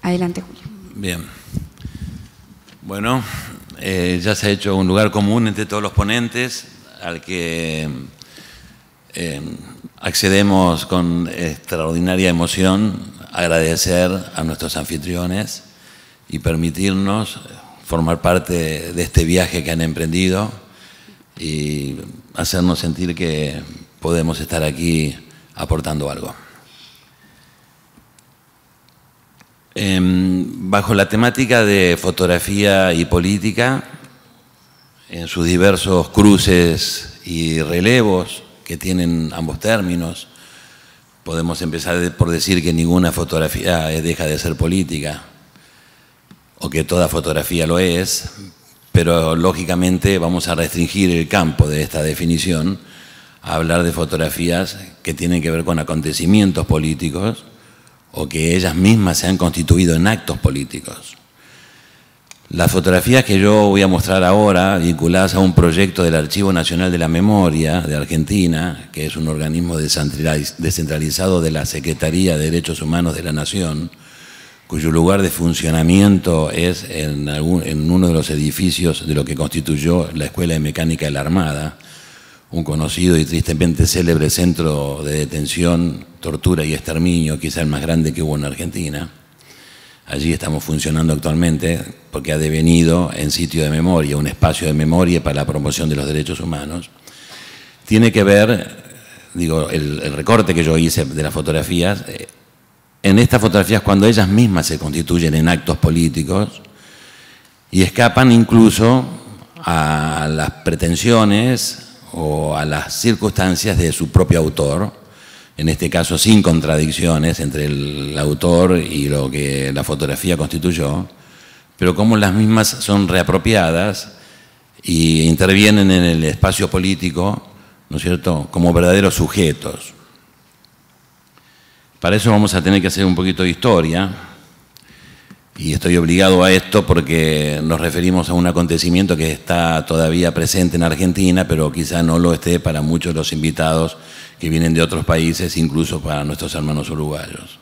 Adelante, Julio. Bien. Bueno, ya se ha hecho un lugar común entre todos los ponentes al que accedemos con extraordinaria emoción, agradecer a nuestros anfitriones y permitirnos formar parte de este viaje que han emprendido y hacernos sentir que podemos estar aquí aportando algo. Bajo la temática de fotografía y política, en sus diversos cruces y relevos que tienen ambos términos, podemos empezar por decir que ninguna fotografía deja de ser política, o que toda fotografía lo es, pero lógicamente vamos a restringir el campo de esta definición a hablar de fotografías que tienen que ver con acontecimientos políticos o que ellas mismas se han constituido en actos políticos. Las fotografías que yo voy a mostrar ahora, vinculadas a un proyecto del Archivo Nacional de la Memoria de Argentina, que es un organismo descentralizado de la Secretaría de Derechos Humanos de la Nación, cuyo lugar de funcionamiento es en uno de los edificios de lo que constituyó la Escuela de Mecánica de la Armada, un conocido y tristemente célebre centro de detención, tortura y exterminio, quizá el más grande que hubo en Argentina. Allí estamos funcionando actualmente porque ha devenido en sitio de memoria, un espacio de memoria para la promoción de los derechos humanos. Tiene que ver, digo, el recorte que yo hice de las fotografías, en estas fotografías cuando ellas mismas se constituyen en actos políticos y escapan incluso a las pretensiones o a las circunstancias de su propio autor, en este caso sin contradicciones entre el autor y lo que la fotografía constituyó, pero como las mismas son reapropiadas y intervienen en el espacio político, ¿no es cierto?, como verdaderos sujetos. Para eso vamos a tener que hacer un poquito de historia, y estoy obligado a esto porque nos referimos a un acontecimiento que está todavía presente en Argentina, pero quizá no lo esté para muchos de los invitados que vienen de otros países, incluso para nuestros hermanos uruguayos.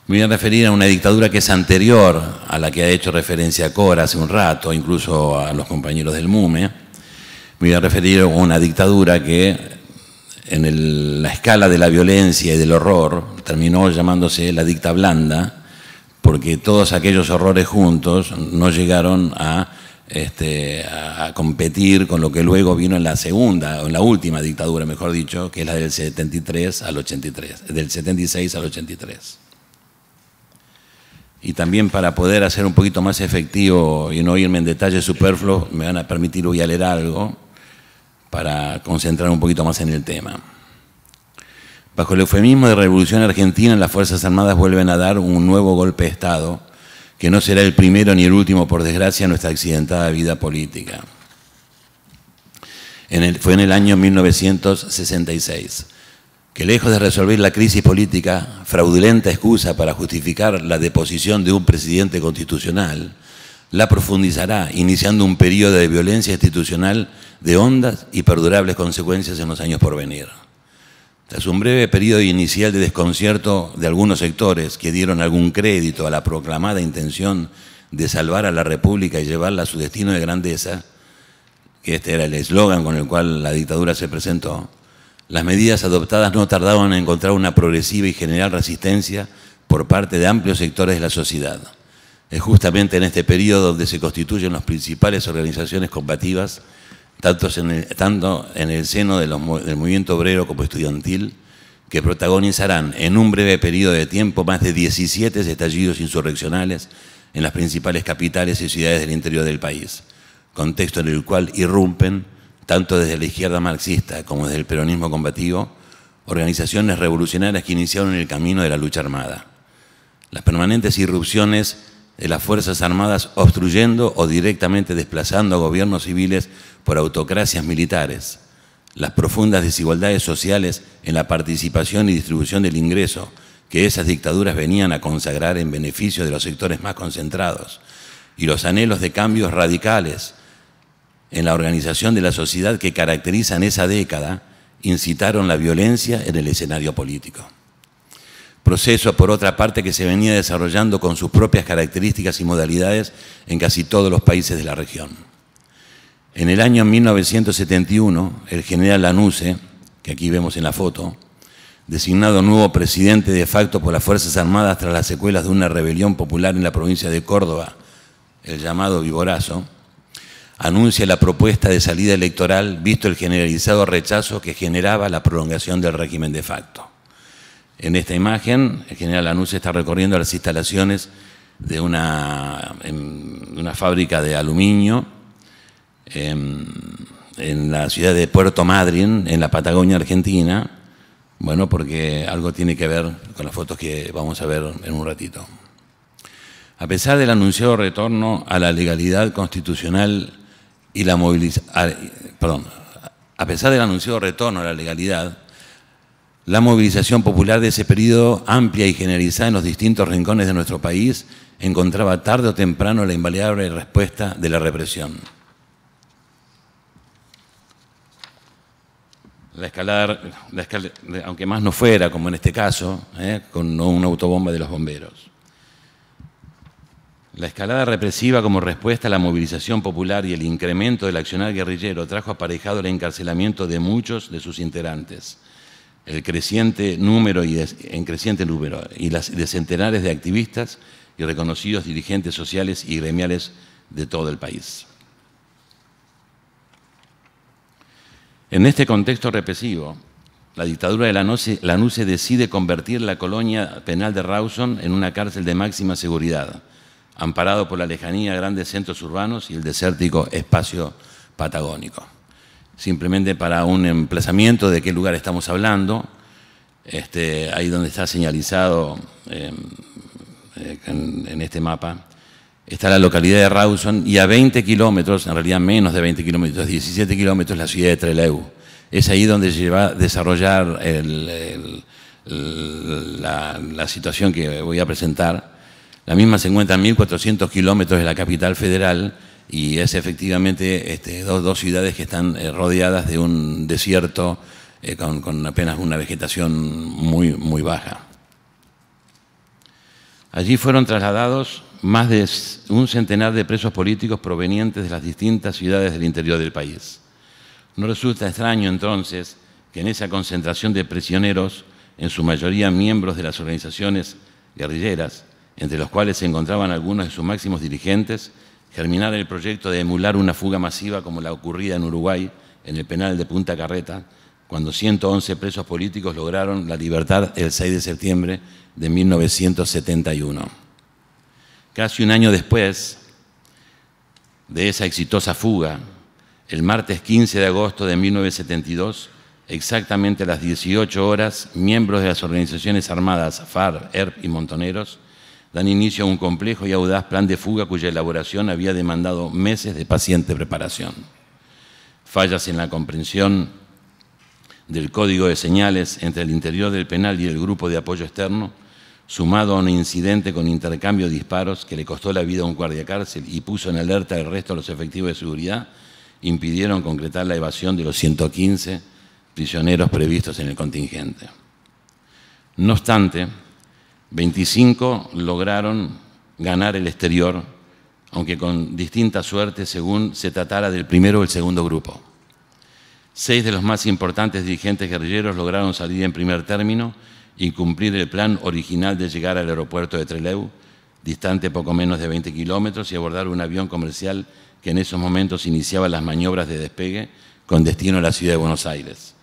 Me voy a referir a una dictadura que es anterior a la que ha hecho referencia Cora hace un rato, incluso a los compañeros del MUME. Me voy a referir a una dictadura que en la escala de la violencia y del horror terminó llamándose la dicta blanda, porque todos aquellos horrores juntos no llegaron a competir con lo que luego vino en la segunda, o en la última dictadura, mejor dicho, que es la del 73 al 83, del 76 al 83. Y también para poder hacer un poquito más efectivo y no irme en detalles superfluos, me van a permitir, voy a leer algo para concentrar un poquito más en el tema. Bajo el eufemismo de Revolución Argentina, las Fuerzas Armadas vuelven a dar un nuevo golpe de Estado, que no será el primero ni el último, por desgracia, en nuestra accidentada vida política. Fue en el año 1966, que lejos de resolver la crisis política, fraudulenta excusa para justificar la deposición de un presidente constitucional, la profundizará, iniciando un periodo de violencia institucional de hondas y perdurables consecuencias en los años por venir. Tras un breve periodo inicial de desconcierto de algunos sectores que dieron algún crédito a la proclamada intención de salvar a la República y llevarla a su destino de grandeza, que este era el eslogan con el cual la dictadura se presentó, las medidas adoptadas no tardaron en encontrar una progresiva y general resistencia por parte de amplios sectores de la sociedad. Es justamente en este periodo donde se constituyen las principales organizaciones combativas, tanto en el seno del movimiento obrero como estudiantil, que protagonizarán en un breve periodo de tiempo más de 17 estallidos insurreccionales en las principales capitales y ciudades del interior del país, contexto en el cual irrumpen, tanto desde la izquierda marxista como desde el peronismo combativo, organizaciones revolucionarias que iniciaron el camino de la lucha armada. Las permanentes irrupciones de las Fuerzas Armadas obstruyendo o directamente desplazando a gobiernos civiles por autocracias militares, las profundas desigualdades sociales en la participación y distribución del ingreso que esas dictaduras venían a consagrar en beneficio de los sectores más concentrados, y los anhelos de cambios radicales en la organización de la sociedad que caracterizan esa década, incitaron la violencia en el escenario político. proceso, por otra parte, que se venía desarrollando con sus propias características y modalidades en casi todos los países de la región. En el año 1971, el general Lanusse, que aquí vemos en la foto, designado nuevo presidente de facto por las Fuerzas Armadas tras las secuelas de una rebelión popular en la provincia de Córdoba, el llamado Viborazo, anuncia la propuesta de salida electoral visto el generalizado rechazo que generaba la prolongación del régimen de facto. En esta imagen, el general Lanusse está recorriendo las instalaciones de una fábrica de aluminio en la ciudad de Puerto Madryn, en la Patagonia Argentina, bueno, porque algo tiene que ver con las fotos que vamos a ver en un ratito. A pesar del anunciado retorno a la legalidad constitucional y la a pesar del anunciado retorno a la legalidad, la movilización popular de ese periodo, amplia y generalizada en los distintos rincones de nuestro país, encontraba tarde o temprano la invariable respuesta de la represión. La escalada, aunque más no fuera, como en este caso, con una autobomba de los bomberos. La escalada represiva como respuesta a la movilización popular y el incremento del accionar guerrillero trajo aparejado el encarcelamiento de muchos de sus integrantes, el creciente número y de centenares de activistas y reconocidos dirigentes sociales y gremiales de todo el país. En este contexto represivo, la dictadura de Lanusse decide convertir la colonia penal de Rawson en una cárcel de máxima seguridad, amparado por la lejanía de grandes centros urbanos y el desértico espacio patagónico. Simplemente para un emplazamiento de qué lugar estamos hablando, ahí donde está señalizado en este mapa, está la localidad de Rawson y a 20 kilómetros, en realidad menos de 20 kilómetros, 17 kilómetros, la ciudad de Trelew. Es ahí donde se va a desarrollar la situación que voy a presentar. La misma se encuentra a 1.400 kilómetros de la capital federal y es efectivamente dos ciudades que están rodeadas de un desierto con apenas una vegetación muy baja. Allí fueron trasladados más de un centenar de presos políticos provenientes de las distintas ciudades del interior del país. No resulta extraño entonces que en esa concentración de prisioneros, en su mayoría miembros de las organizaciones guerrilleras, entre los cuales se encontraban algunos de sus máximos dirigentes, germinara el proyecto de emular una fuga masiva como la ocurrida en Uruguay, en el penal de Punta Carreta, cuando 111 presos políticos lograron la libertad el 6 de septiembre de 1971. Casi un año después de esa exitosa fuga, el martes 15 de agosto de 1972, exactamente a las 18 horas, miembros de las organizaciones armadas FARC, ERP y Montoneros dan inicio a un complejo y audaz plan de fuga cuya elaboración había demandado meses de paciente preparación. Fallas en la comprensión del código de señales entre el interior del penal y el grupo de apoyo externo, sumado a un incidente con intercambio de disparos que le costó la vida a un guardiacárcel y puso en alerta al resto de los efectivos de seguridad, impidieron concretar la evasión de los 115 prisioneros previstos en el contingente. No obstante, 25 lograron ganar el exterior, aunque con distinta suerte según se tratara del primero o el segundo grupo. 6 de los más importantes dirigentes guerrilleros lograron salir en primer término y cumplir el plan original de llegar al aeropuerto de Trelew, distante poco menos de 20 kilómetros, y abordar un avión comercial que en esos momentos iniciaba las maniobras de despegue con destino a la ciudad de Buenos Aires.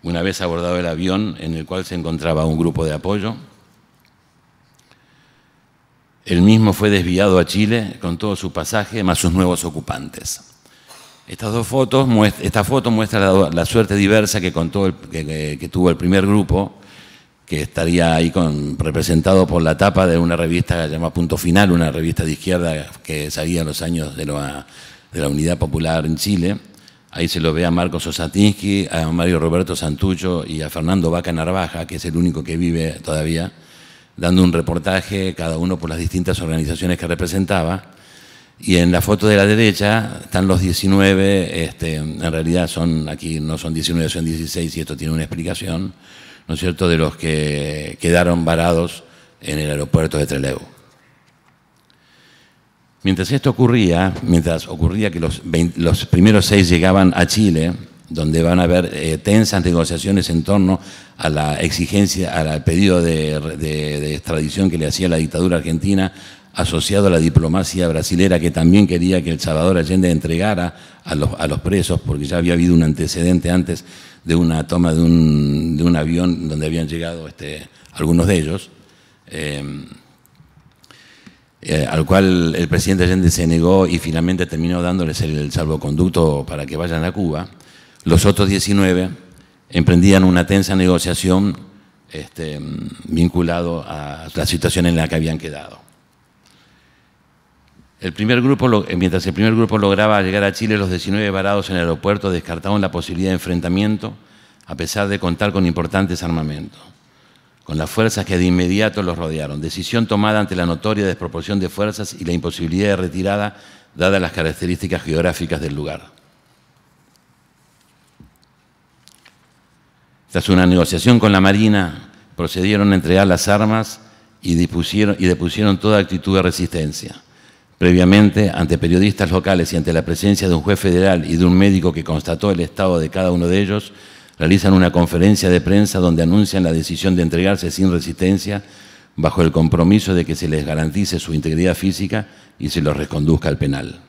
Una vez abordado el avión en el cual se encontraba un grupo de apoyo, el mismo fue desviado a Chile con todo su pasaje más sus nuevos ocupantes. Esta foto muestra la suerte diversa que tuvo el primer grupo, que estaría ahí representado por la tapa de una revista llamada Punto Final, una revista de izquierda que salía en los años de la Unidad Popular en Chile. Ahí se lo ve a Marcos Osatinsky, a Mario Roberto Santucho y a Fernando Vaca Narvaja, que es el único que vive todavía, dando un reportaje, cada uno por las distintas organizaciones que representaba. Y en la foto de la derecha están los 19, en realidad aquí no son 19, son 16 y esto tiene una explicación. ¿no es cierto?, de los que quedaron varados en el aeropuerto de Trelew. Mientras ocurría que los primeros 6 llegaban a Chile, donde van a haber tensas negociaciones en torno a la exigencia, al pedido de extradición que le hacía la dictadura argentina, asociado a la diplomacia brasilera, que también quería que el Salvador Allende entregara a los presos, porque ya había habido un antecedente antes de una toma de un avión donde habían llegado algunos de ellos, al cual el presidente Allende se negó y finalmente terminó dándoles el salvoconducto para que vayan a Cuba. Los otros 19 emprendían una tensa negociación vinculado a la situación en la que habían quedado. Mientras el primer grupo lograba llegar a Chile, los 19 varados en el aeropuerto descartaban la posibilidad de enfrentamiento, a pesar de contar con importantes armamentos, con las fuerzas que de inmediato los rodearon. Decisión tomada ante la notoria desproporción de fuerzas y la imposibilidad de retirada, dadas las características geográficas del lugar. Tras una negociación con la Marina, procedieron a entregar las armas y depusieron toda actitud de resistencia. Previamente, ante periodistas locales y ante la presencia de un juez federal y de un médico que constató el estado de cada uno de ellos, realizan una conferencia de prensa donde anuncian la decisión de entregarse sin resistencia, bajo el compromiso de que se les garantice su integridad física y se los reconduzca al penal.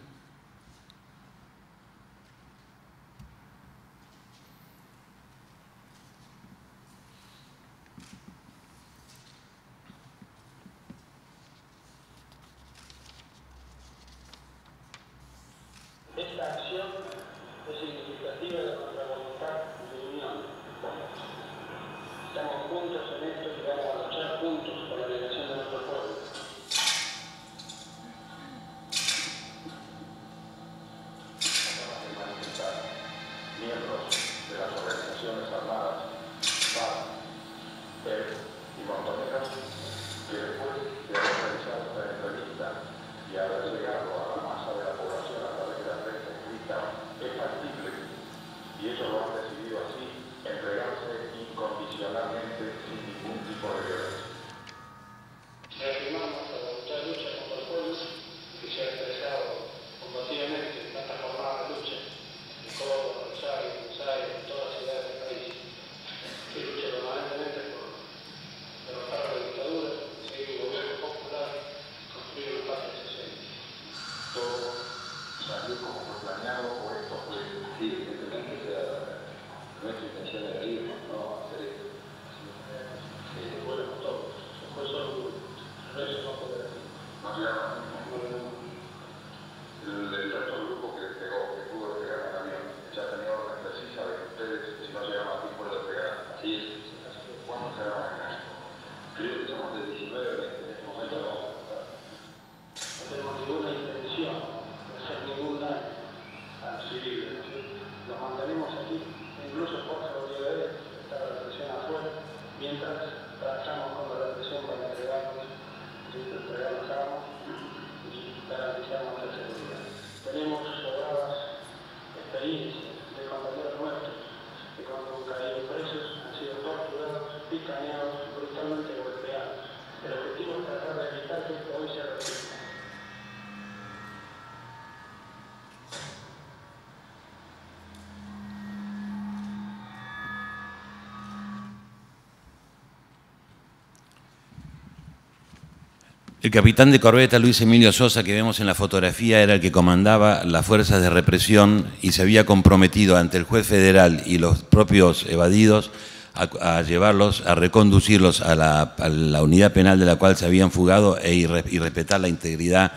El capitán de corbeta Luis Emilio Sosa, que vemos en la fotografía, era el que comandaba las fuerzas de represión y se había comprometido ante el juez federal y los propios evadidos a llevarlos, a reconducirlos a la unidad penal de la cual se habían fugado y respetar la integridad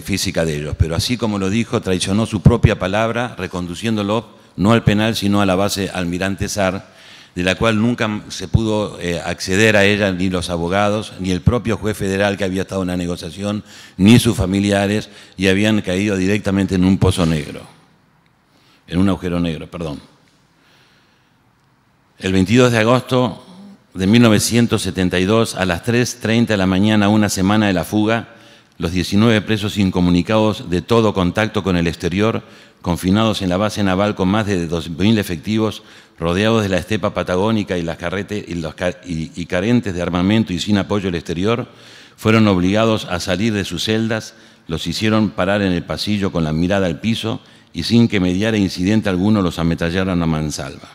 física de ellos. Pero así como lo dijo, traicionó su propia palabra, reconduciéndolos no al penal, sino a la base Almirante Sar, de la cual nunca se pudo acceder a ella ni los abogados, ni el propio juez federal que había estado en la negociación, ni sus familiares, y habían caído directamente en un pozo negro, en un agujero negro, perdón. El 22 de agosto de 1972, a las 3:30 de la mañana, una semana de la fuga, los 19 presos incomunicados de todo contacto con el exterior, confinados en la base naval con más de 2.000 efectivos, rodeados de la estepa patagónica y carentes de armamento y sin apoyo del exterior, fueron obligados a salir de sus celdas, los hicieron parar en el pasillo con la mirada al piso y sin que mediara incidente alguno los ametrallaron a mansalva.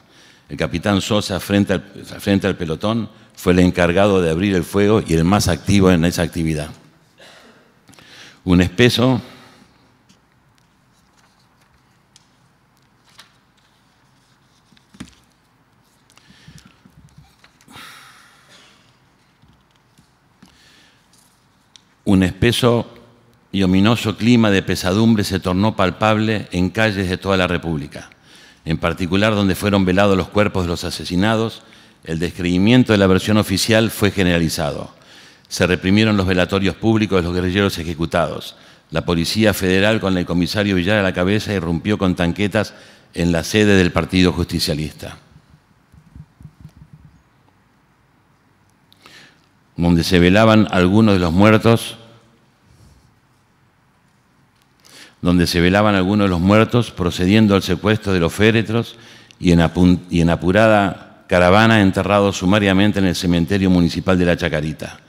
El capitán Sosa, frente al pelotón, fue el encargado de abrir el fuego y el más activo en esa actividad. Un espeso y ominoso clima de pesadumbre se tornó palpable en calles de toda la República. En particular, donde fueron velados los cuerpos de los asesinados, el descreimiento de la versión oficial fue generalizado. Se reprimieron los velatorios públicos de los guerrilleros ejecutados. La Policía Federal, con el comisario Villar a la cabeza, irrumpió con tanquetas en la sede del Partido Justicialista, donde se velaban algunos de los muertos, procediendo al secuestro de los féretros y en apurada caravana enterrados sumariamente en el cementerio municipal de La Chacarita.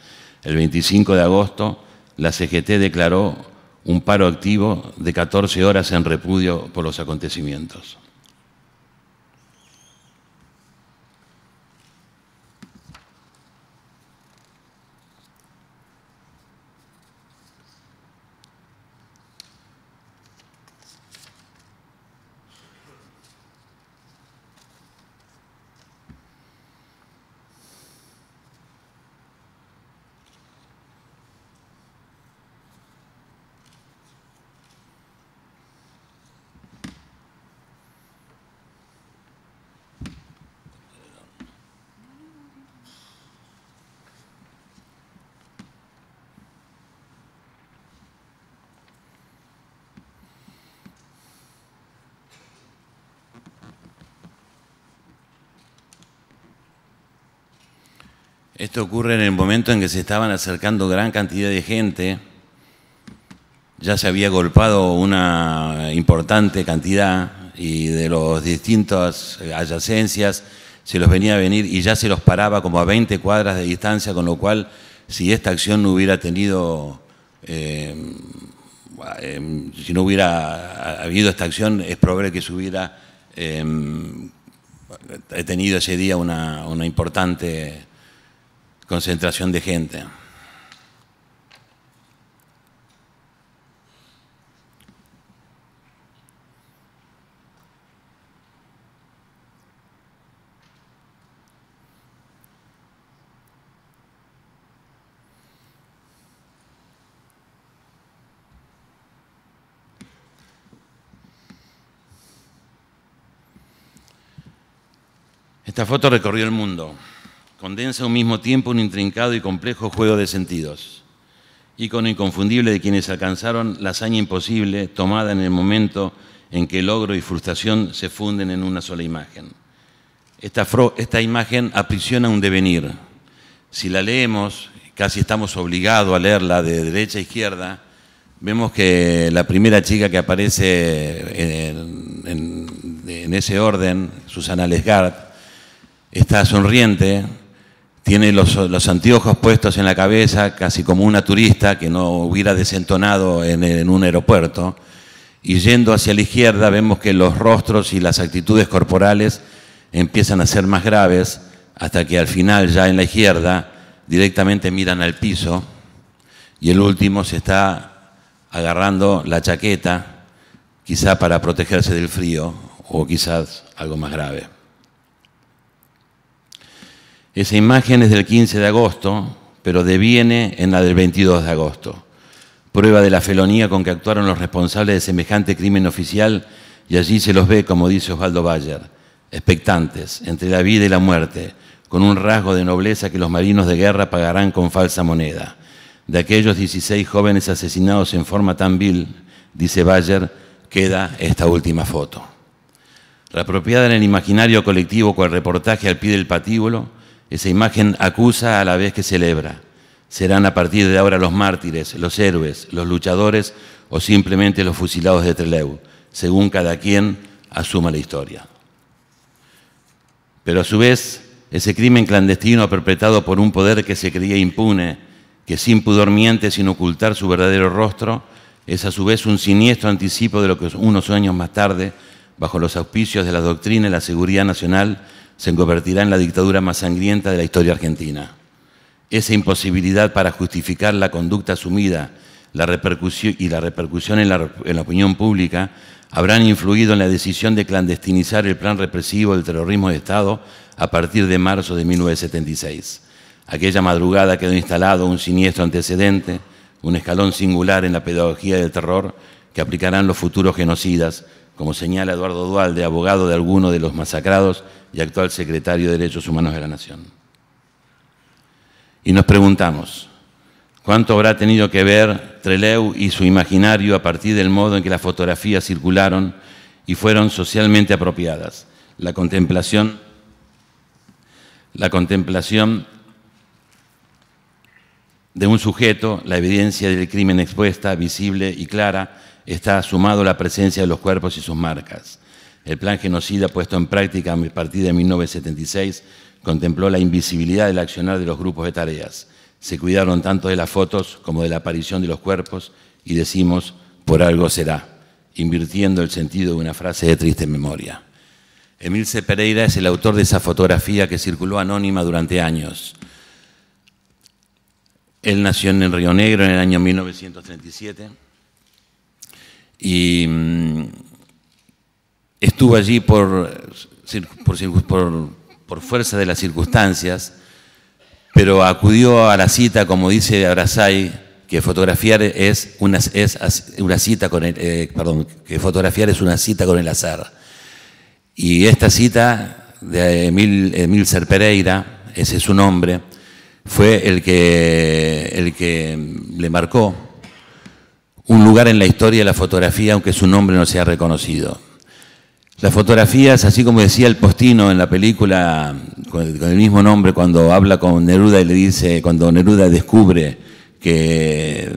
El 25 de agosto, la CGT declaró un paro activo de 14 horas en repudio por los acontecimientos. Esto ocurre en el momento en que se estaban acercando gran cantidad de gente. Ya se había golpeado una importante cantidad y de los distintas adyacencias se los venía a venir y ya se los paraba como a 20 cuadras de distancia, con lo cual, si esta acción no hubiera tenido, si no hubiera habido esta acción, es probable que se hubiera tenido ese día una importante concentración de gente. Esta foto recorrió el mundo. Condensa a un mismo tiempo un intrincado y complejo juego de sentidos. Ícono inconfundible de quienes alcanzaron la hazaña imposible, tomada en el momento en que logro y frustración se funden en una sola imagen. Esta imagen aprisiona un devenir. Si la leemos, casi estamos obligados a leerla de derecha a izquierda, vemos que la primera chica que aparece en ese orden, Susana Lesgard, está sonriente, tiene los anteojos puestos en la cabeza, casi como una turista que no hubiera desentonado en un aeropuerto, y yendo hacia la izquierda vemos que los rostros y las actitudes corporales empiezan a ser más graves, hasta que al final, ya en la izquierda, directamente miran al piso, y el último se está agarrando la chaqueta, quizá para protegerse del frío, o quizás algo más grave. Esa imagen es del 15 de agosto, pero deviene en la del 22 de agosto. Prueba de la felonía con que actuaron los responsables de semejante crimen oficial, y allí se los ve, como dice Osvaldo Bayer, expectantes, entre la vida y la muerte, con un rasgo de nobleza que los marinos de guerra pagarán con falsa moneda. De aquellos 16 jóvenes asesinados en forma tan vil, dice Bayer, queda esta última foto. Reapropiada en el imaginario colectivo cual reportaje al pie del patíbulo, esa imagen acusa a la vez que celebra. ¿Serán a partir de ahora los mártires, los héroes, los luchadores o simplemente los fusilados de Trelew, según cada quien asuma la historia? Pero a su vez, ese crimen clandestino perpetrado por un poder que se creía impune, que sin pudor miente sin ocultar su verdadero rostro, es a su vez un siniestro anticipo de lo que unos años más tarde, bajo los auspicios de la doctrina y la seguridad nacional, se convertirá en la dictadura más sangrienta de la historia argentina. Esa imposibilidad para justificar la conducta asumida la repercusión en la opinión pública habrán influido en la decisión de clandestinizar el plan represivo del terrorismo de Estado a partir de marzo de 1976. Aquella madrugada quedó instalado un siniestro antecedente, un escalón singular en la pedagogía del terror que aplicarán los futuros genocidas, como señala Eduardo Duhalde, abogado de alguno de los masacrados y actual secretario de Derechos Humanos de la Nación. Y nos preguntamos, ¿cuánto habrá tenido que ver Trelew y su imaginario a partir del modo en que las fotografías circularon y fueron socialmente apropiadas? La contemplación de un sujeto, la evidencia del crimen expuesta, visible y clara, está sumado a la presencia de los cuerpos y sus marcas. El plan genocida puesto en práctica a partir de 1976 contempló la invisibilidad del accionar de los grupos de tareas. Se cuidaron tanto de las fotos como de la aparición de los cuerpos y decimos, por algo será, invirtiendo el sentido de una frase de triste memoria. Emilce Pereira es el autor de esa fotografía que circuló anónima durante años. Él nació en Río Negro en el año 1937 y estuvo allí por fuerza de las circunstancias, pero acudió a la cita, como dice Abrazay, que fotografiar es una cita con el azar. Y esta cita de Emilce Pereira, ese es su nombre, fue el que le marcó un lugar en la historia de la fotografía, aunque su nombre no sea reconocido. Las fotografías, así como decía el Postino en la película con el mismo nombre, cuando habla con Neruda y le dice, cuando Neruda descubre que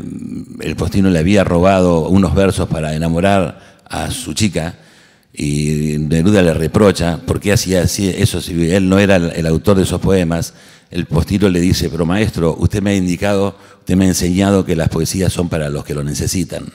el Postino le había robado unos versos para enamorar a su chica, y Neruda le reprocha por qué hacía así eso si él no era el autor de esos poemas. El Postino le dice, pero maestro, usted me ha indicado, usted me ha enseñado que las poesías son para los que lo necesitan.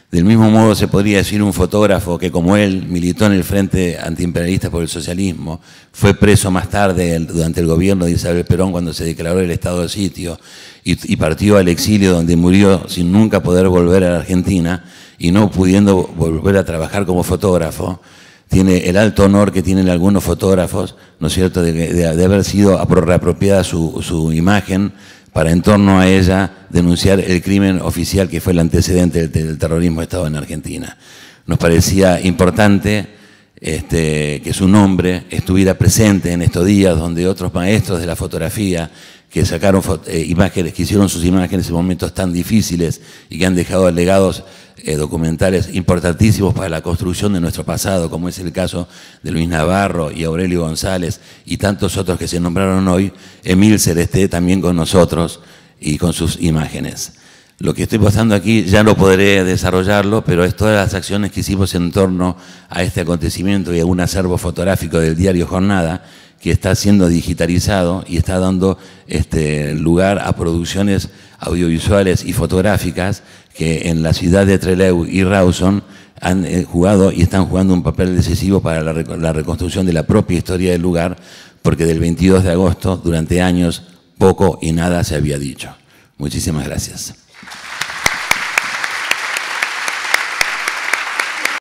Del mismo modo se podría decir un fotógrafo que, como él, militó en el Frente Antiimperialista por el Socialismo, fue preso más tarde durante el gobierno de Isabel Perón cuando se declaró el estado de sitio y partió al exilio, donde murió sin nunca poder volver a la Argentina y no pudiendo volver a trabajar como fotógrafo. Tiene el alto honor que tienen algunos fotógrafos, ¿no es cierto?, de haber sido reapropiada su imagen para en torno a ella denunciar el crimen oficial que fue el antecedente del terrorismo de Estado en Argentina. Nos parecía importante que su nombre estuviera presente en estos días donde otros maestros de la fotografía que sacaron imágenes, que hicieron sus imágenes en momentos tan difíciles y que han dejado legados documentales importantísimos para la construcción de nuestro pasado, como es el caso de Luis Navarro y Aurelio González y tantos otros que se nombraron hoy. Emilce esté también con nosotros y con sus imágenes. Lo que estoy postando aquí ya no podré desarrollarlo, pero es todas las acciones que hicimos en torno a este acontecimiento y a un acervo fotográfico del diario Jornada, que está siendo digitalizado y está dando lugar a producciones audiovisuales y fotográficas que en la ciudad de Trelew y Rawson han jugado y están jugando un papel decisivo para la reconstrucción de la propia historia del lugar, porque del 22 de agosto, durante años, poco y nada se había dicho. Muchísimas gracias.